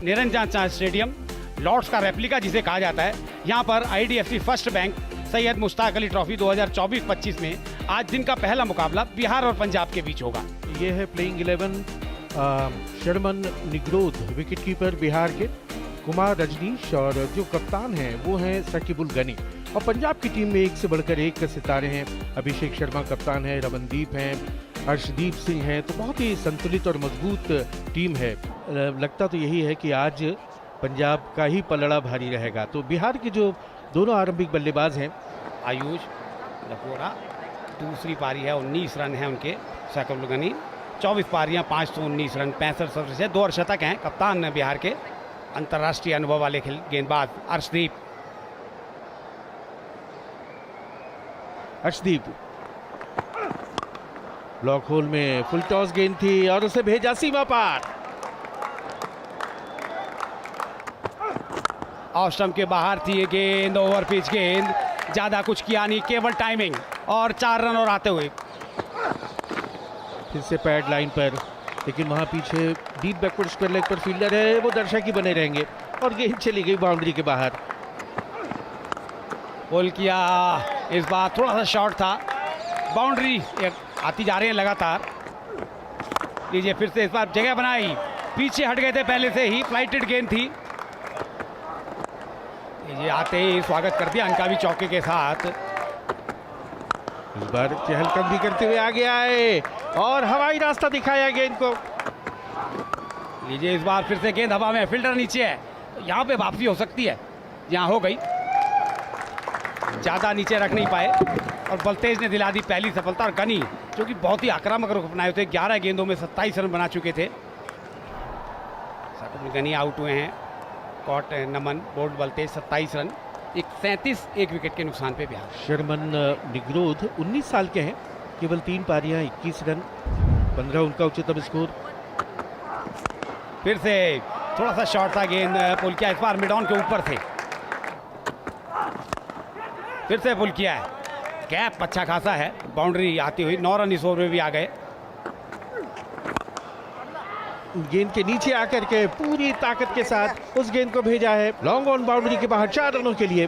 निरंजन चांद stadium, Lord's का replica जिसे कहा जाता है, यहाँ पर IDFC first bank Syed Mushtaq Ali trophy 2024-25 में आज दिन का पहला मुकाबला बिहार और पंजाब के बीच होगा। ये है प्लेइंग 11 शर्मन निग्रोध विकेटकीपर बिहार के, कुमार रजनीश, और जो कप्तान हैं वो हैं शकीबुल गनी। और पंजाब की टीम में एक से बढ़कर एक सितारे हैं। अभिषेक शर्मा कप्तान है, रमनदीप हैं, अर्शदीप सिंह हैं। तो बहुत ही संतुलित और मजबूत टीम है। लगता तो यही है कि आज पंजाब का ही पलड़ा भारी रहेगा। तो बिहार के जो दोनों आरंभिक बल्लेबाज हैं, आयुष लपोरा, दूसरी पारी है, 19 रन है उनके शकीबुल गनी, 24 पारियां, 519 रन, 65 सर्विस है, 2 अर्धशतक हैं। कप्तान है बिहार के अंतर्राष्ट्रीय अनुभव वाले गेंदबाज अर्शदीप। ब्लॉक होल में फुल टॉस गेंद थी और उसे भेजा सीमा पार। ऑफ स्टंप के बाहर थी ये गेंद, ओवर पिच गेंद, ज्यादा कुछ किया नहीं, केवल टाइमिंग, और 4 रन और आते हुए। फिर से पैड लाइन पर, लेकिन वहां पीछे डीप बैकवर्ड स्क्वायर लेग पर फील्डर है, वो दर्शक ही बने रहेंगे और गेंद चली गई बाउंड्री के बाहर। बोल किया, इस बार थोड़ा सा शॉर्ट था, बाउंड्री आती जा रही है लगातार। लीजिए फिर से इस बार जगह बनाई, पीछे हट गए थे पहले से ही, फ्लाइटेड गेंद थी। लीजिए आते ही स्वागत कर दिया अंकावी चौके के साथ। इस बार चहलकदमी भी करते हुए आगे आए और हवाई रास्ता दिखाया गेंद को। लीजिए इस बार फिर से गेंद हवा में, फील्डर नीचे है, यहाँ पे वापसी हो सकती है, यहाँ हो गई, ज्यादा नीचे रख नहीं पाए और बलतेज ने दिला दी पहली सफलता। और गनी जो कि बहुत ही आक्रामक रुख अपनाए थे, 11 गेंदों में 27 रन बना चुके थे। गनी आउट हुए हैं, कॉट नमन, बोल्ड बलतेज 27 रन, 37 एक विकेट के नुकसान पे बिहार। शर्मन निग्रोध 19 साल के हैं, केवल 3 पारियां, 21 रन, 15 उनका उच्चतम स्कोर। फिर से थोड़ा सा शॉर्ट था गेंद, पुल किया, इस बार मिड ऑन के ऊपर थे, फिर से पुल किया है, गैप अच्छा खासा है, बाउंड्री आती हुई, 9 रन इस ओवर में भी आ गए। गेंद के नीचे आकर के पूरी ताकत के साथ उस गेंद को भेजा है लॉन्ग ऑन बाउंड्री के बाहर 4 रनों के लिए।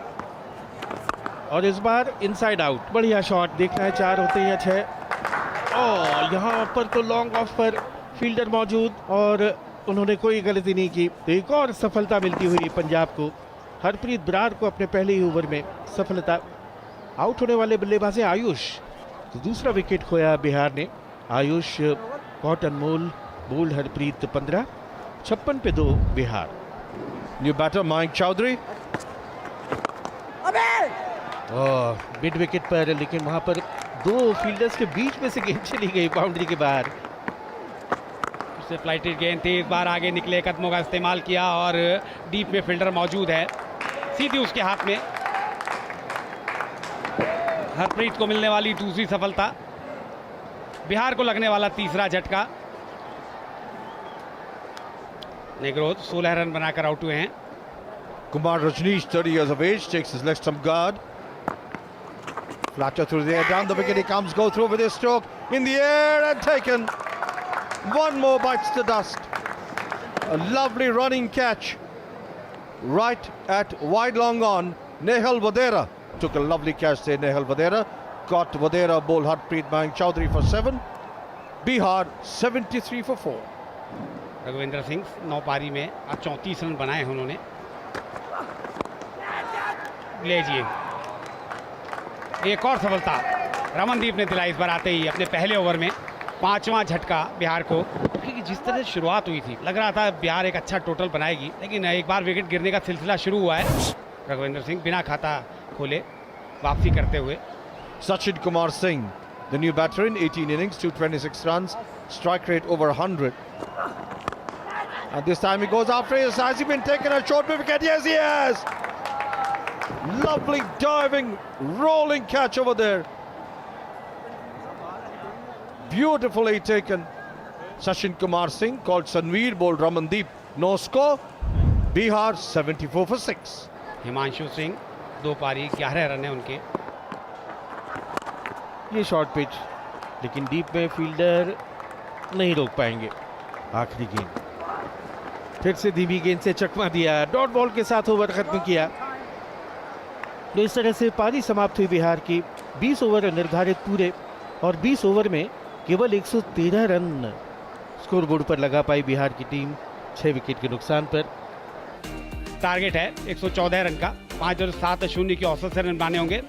और इस बार इनसाइड आउट, बढ़िया शॉट, देखना है 4 होते हैं या 6। और यहाँ पर तो लॉन्ग ऑफ पर फील्डर मौजूद और उन्होंने कोई गलती नहीं की। तो एक और सफलता मिलती हुई पंजाब को। हरप्रीत बरार को अपने पहले ही ओवर में सफलता। आउट होने वाले बल्लेबाज है आयुष। तो दूसरा विकेट खोया बिहार ने। आयुष बहुत अनमोल, बोल्ड हरप्रीत 15, 56 पे 2 Bihar. New batter Mayank Chaudhary, mid wicket पर, लेकिन वहां पर 2 फील्डर्स के बीच में से गेंद चली गई बाउंड्री के बाहर। उससे फ्लाइटेड गेंद थी, इस बार आगे निकले, कदमों का इस्तेमाल किया और डीप में फील्डर मौजूद है, सीधी उसके हाथ में। हरप्रीत को मिलने वाली दूसरी सफलता, बिहार को लगने वाला तीसरा झटका। निग्रोध 16 रन बनाकर आउट हुए हैं। Kumar Rajneesh, 30 years of age, takes his left stump guard. Flatter through the air, down the wicket he comes, go through with his stroke, in the air and taken. One more bites the dust. A lovely running catch right at wide long on. Nehal Vadera took a lovely catch there, Nehal Vadera. Got Vadera, bowl Harpreet Mयंक Chaudhary for 7. Bihar 73 for 4. Raghuvendra Singh 9 पारी में आज 34 run बनाए हैं उन्होंने। लीजिए एक और सफलता रमनदीप ने दिलाई, इस बार आते ही अपने पहले ओवर में 5वां झटका बिहार को। क्योंकि जिस तरह शुरुआत हुई थी, लग रहा था बिहार एक अच्छा टोटल बनाएगी, लेकिन एक बार विकेट गिरने का सिलसिला शुरू हुआ है। रघुवेंद्र सिंह बिना खाता खोले वापसी करते हुए। Sachin Kumar Singh, the new batter in 18 innings, 226 runs, strike rate over 100. And this time he goes after it. Has he been taken a short wicket? Yes, he has. Lovely diving, rolling catch over there. Beautifully taken. Sachin Kumar Singh, called Sanveer, bowled Ramandeep. No score. Bihar 74 for 6. Himanshu Singh 2 पारी 11 run है उनके। ये short pitch, लेकिन deep में fielder नहीं रोक पाएंगे। आखिरी गेंद फिर से धीमी गेंद से चकमा दिया, डॉट बॉल के साथ ओवर खत्म किया। तो इस तरह से पारी समाप्त हुई बिहार की। 20 ओवर निर्धारित पूरे और 20 ओवर में केवल 113 रन स्कोरबोर्ड पर लगा पाई बिहार की टीम 6 विकेट के नुकसान पर। टारगेट है 114 रन का, 5.70 की औसत से रन बनाने होंगे।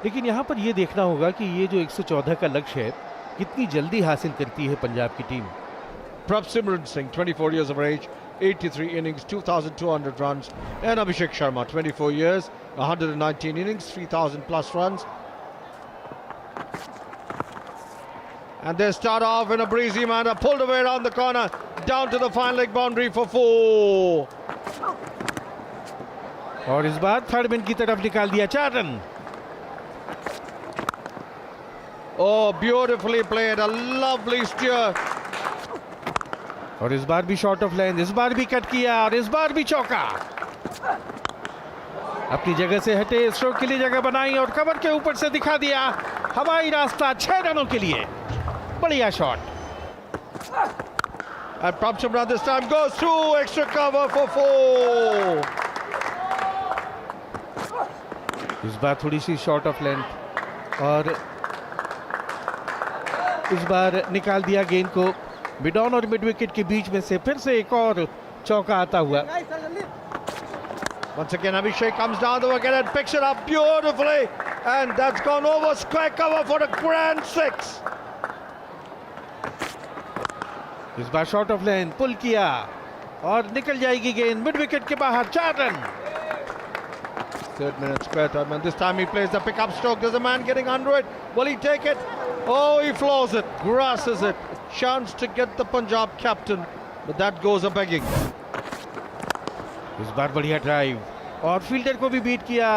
लेकिन यहाँ पर ये देखना होगा कि ये जो 114 का लक्ष्य है कितनी जल्दी हासिल करती है पंजाब की team. Prabhsimran Singh, 24 years of age, 83 innings, 2,200 runs. And Abhishek Sharma, 24 years, 119 innings, 3,000 plus runs. And they start off in a breezy manner, pulled away around the corner, down to the final leg boundary for 4. और इस बार third man की तरफ निकाल दिया 4 run. Oh, beautifully played, a lovely steer. और इस बार भी short of line, इस बार भी कट किया और इस बार भी चौका। अपनी जगह से हटे, स्ट्रोक के लिए जगह बनाई और कवर के ऊपर से दिखा दिया हवाई रास्ता 6 रनों के लिए। बढ़िया shot. And Prabhsimran this time goes through, extra cover for 4. इस बार थोड़ी सी शॉर्ट ऑफ लेंथ और इस बार निकाल दिया गेंद को मिड ऑन और मिड विकेट के बीच में से। फिर से एक और चौका आता हुआ। Once again, Abhishek comes down the wicket and picks it up beautifully. And that's gone over square cover for a grand 6. इस बार शॉर्ट ऑफ लेंथ पुल किया और निकल जाएगी गेंद मिड विकेट के बाहर। 4 run. Third minute, square third man. This time he plays the pickup stroke. There's a man getting under it. Will he take it? Oh, he floors it, grasses it. Chance to get the Punjab captain, but that goes a begging. इस बार बढ़िया drive और fielder को भी beat किया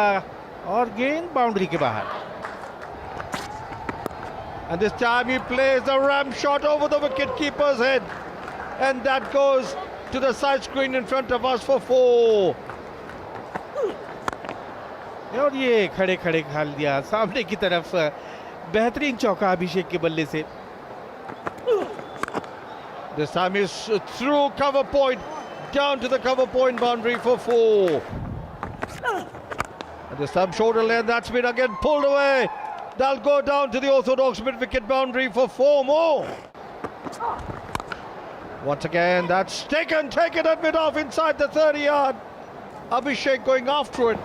और गेंद boundary के बाहर। And this time he plays a ram shot over the wicket keeper's head, and that goes to the side screen in front of us for 4. और ये खड़े खड़े खाल दिया सामने की तरफ। बेहतरीन चौका अभिषेक के बल्ले से। This time he's through cover point, down to the cover point boundary for 4. And this time shoulder length, that's been again pulled away. That'll go down to the orthodox mid-wicket boundary for 4 more. Once again, that's taken at mid-off inside the 30-yard. Abhishek going after it,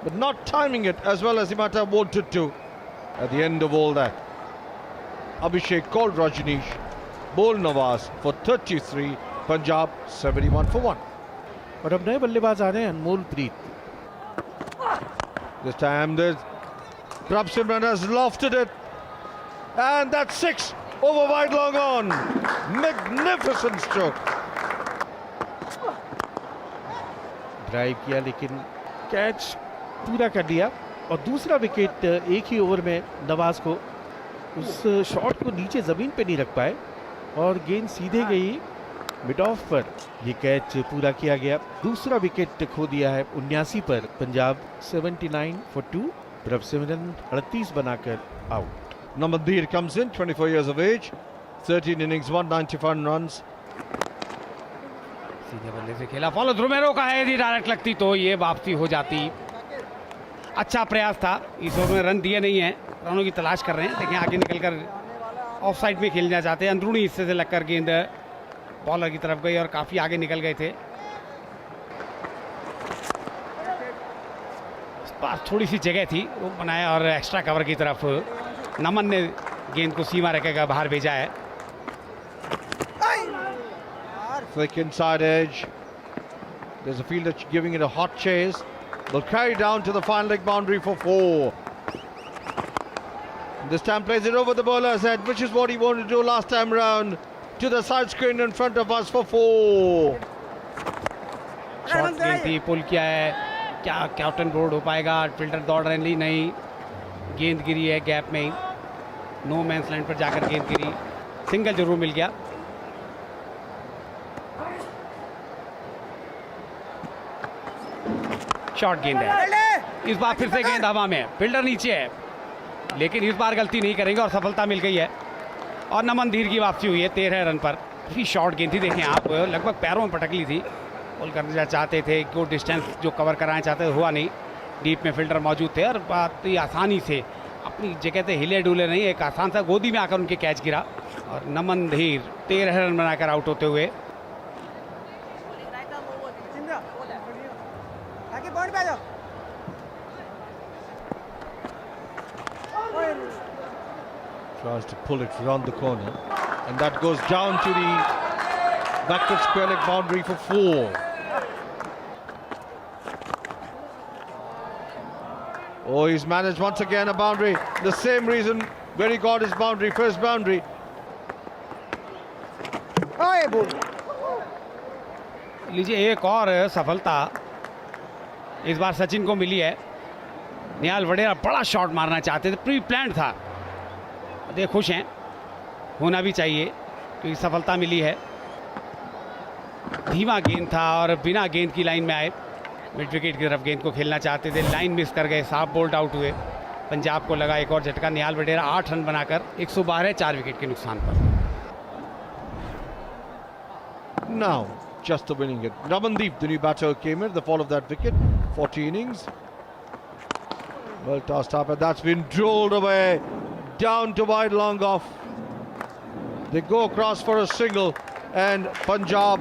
but not timing it as well as he might have wanted to. At the end of all that, Abhishek called Rajneesh, bowled Nawaz for 33, Punjab 71 for 1. और अब नए बल्लेबाज आ रहे हैं अनमोल प्रीत। This time there's Prabhsimran has lofted it, and that's 6 over wide long on. Magnificent stroke. Drive किया लेकिन catch पूरा कर दिया और दूसरा विकेट एक ही ओवर में नवाज को उस शॉट को नीचे ज़मीन पे नहीं रख पाए और गेंद सीधे गई मिड ऑफ पर। ये कैच पूरा किया गया। दूसरा विकेट खो दिया है 79 पर। पंजाब 79 for 2। प्रभसिमरन 38 बनाकर out. Namandir comes in, 24 years of age, 13 innings, 191 runs. सीधे बल्ले से खेला, फॉलो रोमेरो का है, यदि डायरेक्ट लगती तो ये वापसी हो जाती। अच्छा प्रयास था, इस ओवर में रन दिए नहीं है, रनों की तलाश कर रहे हैं लेकिन आगे निकलकर ऑफ साइड में खेलना चाहते हैं। अंदरूनी हिस्से से लगकर गेंद बॉलर की तरफ गई और काफी आगे निकल गए थे। इस पास थोड़ी सी जगह थी, वो बनाया और एक्स्ट्रा कवर की तरफ नमन ने गेंद को सीमा रेखा बाहर भेजा है। Flick inside edge. There's a fielder giving it a hot chase. They'll carry down to the final leg boundary for 4. This time plays it over the bowler's head, which is what he wanted to do last time round. To the side screen in front of us for 4. Shot गेंद थी, पुल किया है, क्या captain board हो पाएगा? Fielder दौड़ रहे नहीं, गेंद गिरी है गैप में ही, नो मैंस लैंड पर जाकर गेंद गिरी, सिंगल जरूर मिल गया। शॉर्ट गेंद है, इस बार फिर से गेंद हवा में, फील्डर नीचे है लेकिन इस बार गलती नहीं करेंगे और सफलता मिल गई है और नमन धीर की वापसी हुई है 13 रन पर। काफ़ी शॉर्ट गेंद थी, देखें आप लगभग पैरों में पटक ली थी। बॉल करना चाहते थे, को डिस्टेंस जो कवर कराना चाहते थे हुआ नहीं। डीप में फील्डर मौजूद थे और बात ही आसानी से अपनी जगह से हिले डुले नहीं, एक आसान सा गोदी में आकर उनके कैच गिरा और नमन धीर 13 रन बनाकर आउट होते हुए। Tries to pull it round the corner, and that goes down to the backward square leg boundary for 4. Oh, he's managed once again a boundary. The same reason where he got his boundary, first boundary. लीजिए एक और सफलता इस बार सचिन को मिली है। निहाल वडेरा बड़ा shot मारना चाहते थे, प्री प्लान था। ये खुश हैं, होना भी चाहिए क्योंकि सफलता मिली है। धीमा गेंद था और बिना गेंद की लाइन में आए, मिड विकेट की तरफ गेंद को खेलना चाहते थे, लाइन मिस कर गए, साफ बोल्ड आउट हुए। पंजाब को लगा एक और झटका। निहाल वडेरा 8 रन बनाकर 112 4 विकेट के नुकसान पर। Now, just the winning hit. Ramandeep, the new batter, came in at the fall of that wicket. 40 innings. Well tossed up, and that's been drilled away. Down to wide long off. They go across for a single, and Punjab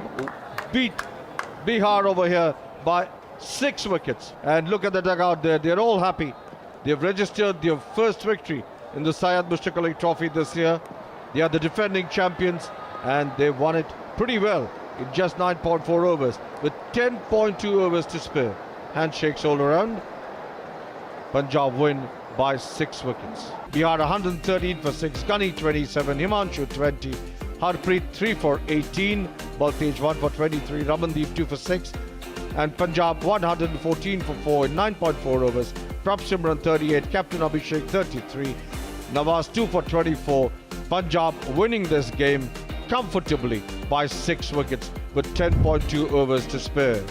beat Bihar over here by 6 wickets. And look at the dugout there. They're all happy. They've registered their first victory in the Syed Mushtaq Ali Trophy this year. They are the defending champions, and they've won it pretty well in just 9.4 overs with 10.2 overs to spare. Handshakes all around. Punjab win by 6 wickets. Bihar 113 for 6, Gunny 27, Himanshu 20, Harpreet 3 for 18, Baltej 1 for 23, Ramandeep 2 for 6, and Punjab 114 for 4 in 9.4 overs. Prab Simran 38, Captain Abhishek 33, Nawaz 2 for 24. Punjab winning this game comfortably by 6 wickets with 10.2 overs to spare.